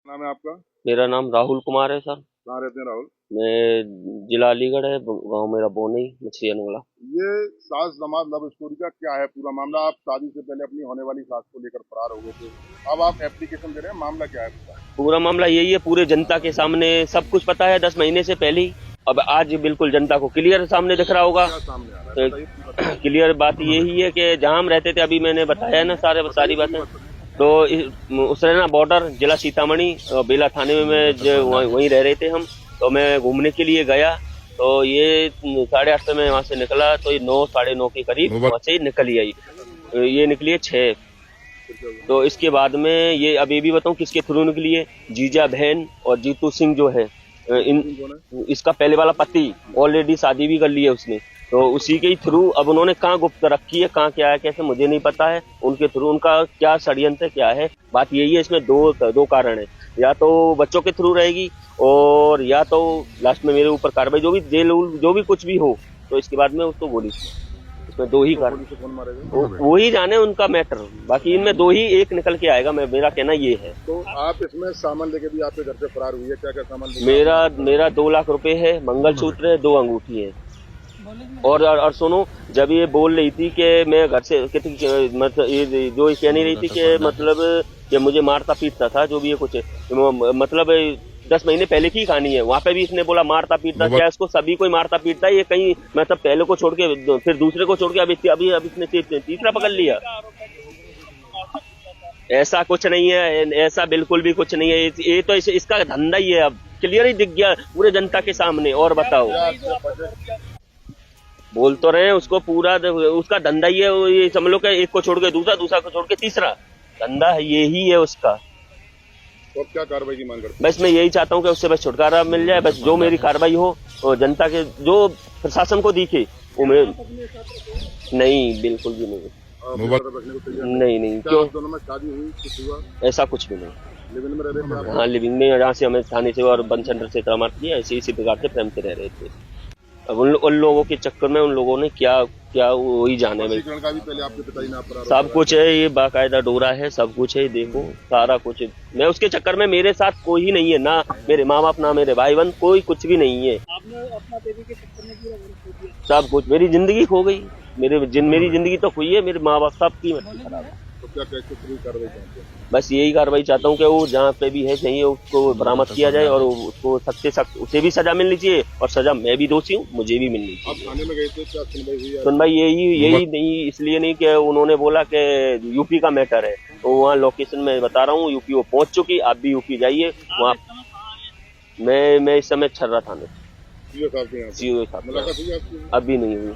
नाम है आपका? मेरा नाम राहुल कुमार है सर। कहाँ रहते हैं राहुल? मैं जिला अलीगढ़ है, गांव मेरा बोनई मछली अनगला। ये सास दमाद लव स्टोरी का क्या है पूरा मामला? आप शादी से पहले अपनी होने वाली सास को लेकर फरार हो गए थे, अब आप एप्लीकेशन दे रहे हैं, मामला क्या है पूरा? पूरा मामला यही है, पूरे जनता के सामने सब कुछ पता है 10 महीने से पहले ही। अब आज बिल्कुल जनता को क्लियर सामने दिख रहा होगा। क्या सामने आ रहा है बताइए, पूरा बताइए। क्लियर बात यही है कि जहां हम रहते थे, अभी मैंने बताया ना सारी बातें। तो उसरेना बॉर्डर जिला सीतामढ़ी और बेला थाने में वहीं रह रहे थे हम। तो मैं घूमने के लिए गया, तो ये 8:30 में वहां से निकला, तो ये 9 साढ़े 9 के करीब वहां से निकली आई। ये निकली है 6। तो इसके बाद में ये अब ये भी बताऊं किसके थ्रू निकली है। जीजा बहन और जीतू सिंह जो है, इसका पहले वाला पति ऑलरेडी शादी भी कर ली है उसने। तो उसी के ही थ्रू अब उन्होंने कहाँ गुप्त रखी है, कहाँ क्या है कैसे मुझे नहीं पता है। उनके थ्रू उनका क्या षड्यंत्र क्या है, बात यही है। इसमें दो कारण है, या तो बच्चों के थ्रू रहेगी और या तो लास्ट में मेरे ऊपर कार्रवाई, जो भी जेल जो भी कुछ भी हो, तो इसके बाद में उसको गोली। इसमें 2 ही कारण, वो ही जाने उनका मैटर। बाकी इनमें 2 ही एक निकल के आएगा, मेरा कहना ये है। तो आप इसमें सामान लेके भी आपके घर से फरार हुई है, क्या क्या सामान? मेरा 2 लाख रुपए है, मंगलसूत्र है, 2 अंगूठी है। और सुनो, जब ये बोल रही थी कि मैं घर से मतलब ये जो कह नहीं रही थी कि मतलब कि मुझे मारता पीटता था, जो भी ये कुछ मतलब 10 महीने पहले की कहानी है। वहाँ पे भी इसने बोला मारता पीटता, क्या इसको सभी कोई मारता पीटता है? ये कहीं मतलब पहले को छोड़ के फिर दूसरे को छोड़ के अभी इसने तीसरा पकड़ लिया। ऐसा कुछ नहीं है, ऐसा बिल्कुल भी कुछ नहीं है। ये तो इसका धंधा ही है, अब क्लियर ही दिख गया पूरे जनता के सामने। और बताओ, बोल तो रहे हैं उसको पूरा उसका धंधा ही है। ये समझ लो कि एक को छोड़ के दूसरा को छोड़ के तीसरा, धंधा यही है उसका। तो अब क्या कार्रवाई की मांग करते हैं? बस मैं यही चाहता हूँ कि उससे बस छुटकारा मिल जाए। बस जो मेरी कार्रवाई हो और जनता के जो प्रशासन को दिखे वो नहीं, बिल्कुल भी नहीं। नहीं क्यों? दोनों में शादी हुई, कुछ हुआ? ऐसा कुछ भी नहीं। लिविंग में रह रहे थे आप? हाँ, लिविंग में, जहाँ से हमें थाने से और बंद सेंटर से इतना मार दिया, इसी प्रकार से प्रेम से रह रहे थे। अब उन लोगों के चक्कर में उन लोगों ने क्या वही जाने में। का भी पहले आपके पिताजी ने सब कुछ है, ये बाकायदा डोरा है, सब कुछ है, देखो सारा कुछ है। मैं उसके चक्कर में, मेरे साथ कोई नहीं है, ना मेरे माँ बाप ना मेरे भाई बहन, कोई कुछ भी नहीं है। आपने अपना बेबी के चक्कर में पूरा खो दिया। सब कुछ, मेरी जिंदगी खो गई। मेरी जिंदगी तो हुई है, मेरे माँ बाप सब की मछली खराब है। तो क्या कैसे पूरी कार्रवाई चाहते हैं? बस यही कार्रवाई चाहता हूँ कि वो जहाँ पे भी है चाहिए उसको बरामद किया जाए, और उसको सख्त से सख्त उसे भी सजा मिलनी चाहिए, और सजा मैं भी दोषी हूँ, मुझे भी मिलनी चाहिए। आप थाने में गए थे, क्या सुनवाई हुई? सुनवाई यही नहीं, इसलिए नहीं कि उन्होंने बोला कि यूपी का मैटर है। तो वहाँ लोकेशन में बता रहा हूँ, यूपी वो पहुँच चुकी, आप भी यूपी जाइए वहाँ। मैं इस समय छर्रा थाने, सीओ साहब के यहाँ सीओ साहब, मुलाकात हुई आपकी? अभी नहीं हुई।